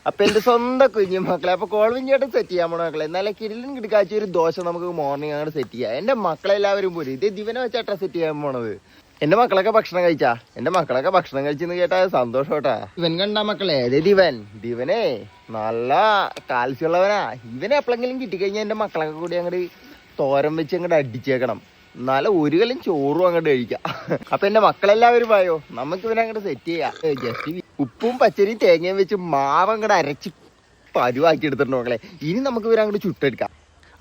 അപ്പൊ എന്റെ സ്വന്തം കുഞ്ഞു മക്കളെ അപ്പൊ കോൾവിഞ്ചായിട്ട് സെറ്റ് ചെയ്യാൻ പോണ മക്കളെ എന്നാലും കിരിലും കിടക്കാച്ച ഒരു ദോശ നമുക്ക് മോർണിംഗ് അങ്ങോട്ട് സെറ്റ് ചെയ്യാം. എന്റെ മക്കളെല്ലാവരും പോലും ഇത് ദിവനെ വെച്ചാട്ടാ സെറ്റ് ചെയ്യാൻ പോണത്. എന്റെ മക്കളൊക്കെ ഭക്ഷണം കഴിച്ചാ? എന്റെ മക്കളൊക്കെ ഭക്ഷണം കഴിച്ചെന്ന് കേട്ടാ സന്തോഷം കേട്ടാ. ഇവൻ കണ്ടാ മക്കളെ ഏതേ ദിവനെ നല്ല കാൽസ്യമുള്ളവനാ. ഇവനെ എപ്പോഴെങ്കിലും കിട്ടിക്കഴിഞ്ഞാൽ എന്റെ മക്കളൊക്കെ കൂടി അങ്ങോട്ട് തോരൻ വെച്ച് അങ്ങോട്ട് അടിച്ചേക്കണം. എന്നാലും ഒരു കലം ചോറും അങ്ങോട്ട് കഴിക്കാം. അപ്പൊ എന്റെ മക്കളെല്ലാവരും പോയോ, നമുക്ക് ഇവനെ അങ്ങോട്ട് സെറ്റ് ചെയ്യാം. ജസ്റ്റ് ഉപ്പും പച്ചരിയും തേങ്ങയും വെച്ച് മാവ് അങ്ങോട്ട് അരച്ച് പരുവാക്കി എടുത്തിട്ടുണ്ട് മക്കളെ. ഇനി നമുക്ക് ഇവരെ അങ്ങോട്ട് ചുട്ടെടുക്കാം.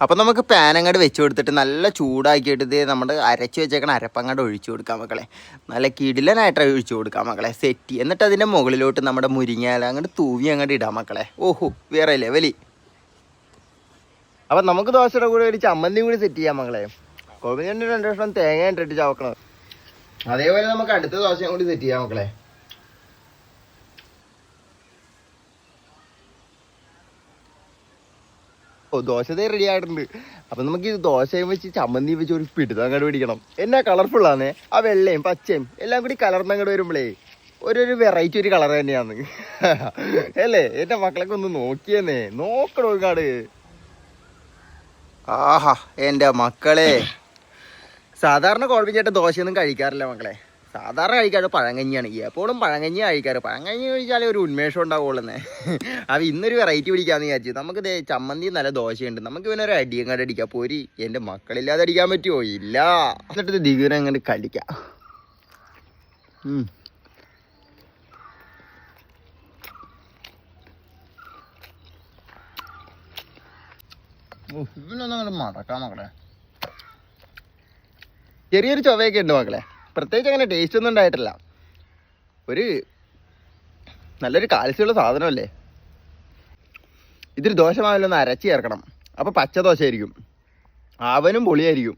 അപ്പം നമുക്ക് പാൻ അങ്ങോട്ട് വെച്ച് കൊടുത്തിട്ട് നല്ല ചൂടാക്കിയിട്ട് ഇത് നമ്മുടെ അരച്ച് വെച്ചേക്കണ അരപ്പങ്ങോട്ട് ഒഴിച്ചു കൊടുക്കാം മക്കളെ. നല്ല കിടിലനായിട്ട് ഒഴിച്ചു കൊടുക്കാം മക്കളെ സെറ്റ്. എന്നിട്ട് അതിൻ്റെ മുകളിലോട്ട് നമ്മുടെ മുരിങ്ങയില അങ്ങോട്ട് തൂവി അങ്ങോട്ട് ഇടാം മക്കളെ. ഓഹോ വേറെ ലെവലി. അപ്പം നമുക്ക് ദോശയുടെ കൂടെ ഒരു ചമ്മന്തി കൂടി സെറ്റ് ചെയ്യാം മക്കളെ. കോവിലിൻ്റെ 2 കഷ്ണം തേങ്ങ ഇട്ടിട്ട് ചവക്കണം. അതേപോലെ നമുക്ക് അടുത്ത ദോശയും കൂടി സെറ്റ് ചെയ്യാം മക്കളെ. ദോശ റെഡി ആയിട്ടുണ്ട്. അപ്പം നമുക്ക് ഇത് ദോശയും വെച്ച് ചമ്മന്തി വെച്ച് ഒരു പിടുത്തം അങ്ങോട്ട് പിടിക്കണം. എന്നാ കളർഫുള്ളാന്നേ. ആ വെള്ളയും പച്ചയും എല്ലാം കൂടി കലർന്നങ്ങോട്ട് വരുമ്പോഴേ ഒരു വെറൈറ്റി ഒരു കളർ തന്നെയാണ് അല്ലേ? എൻ്റെ മക്കളൊക്കെ ഒന്ന് നോക്കിയെന്നേ, നോക്കണോ കാട്. ആഹാ എൻ്റെ മക്കളെ, സാധാരണ കുഴപ്പമില്ലാത്ത ദോശയൊന്നും കഴിക്കാറില്ല മക്കളെ. സാധാരണ കഴിക്കാറ് പഴങ്കഞ്ഞിയാണ്. എപ്പോഴും പഴങ്കഞ്ഞി കഴിക്കാറ്. പഴങ്കഞ്ഞി കഴിച്ചാലേ ഒരു ഉന്മേഷം ഉണ്ടാവുള്ളൂന്നേ. അപ്പം ഇന്നൊരു വെറൈറ്റി പിടിക്കാമെന്ന് വിചാരിച്ചു. നമുക്ക് ചമ്മന്തി നല്ല ദോശയുണ്ട്, നമുക്ക് പിന്നെ ഒരു അടിയും കണ്ട് അടിക്കാം. പോരി, എൻ്റെ മക്കളില്ലാതെ അടിക്കാൻ പറ്റുമോ? ഇല്ല. എന്നിട്ട് ദിഗുനെ അങ്ങോട്ട് കടിക്കാം. ഇവനൊന്നും അങ്ങോട്ട് മടക്കാം മക്കളെ. ചെറിയൊരു ചൊവയൊക്കെ ഉണ്ട് മക്കളെ. പ്രത്യേകിച്ച് അങ്ങനെ ടേസ്റ്റ് ഒന്നും ഉണ്ടായിട്ടില്ല. ഒരു നല്ലൊരു കാൽസ്യമുള്ള സാധനമല്ലേ. ഇതൊരു ദോശ മാവിലൊന്ന് അരച്ച് ചേർക്കണം. അപ്പോൾ പച്ച ദോശ ആയിരിക്കും, അവനും പൊളിയായിരിക്കും.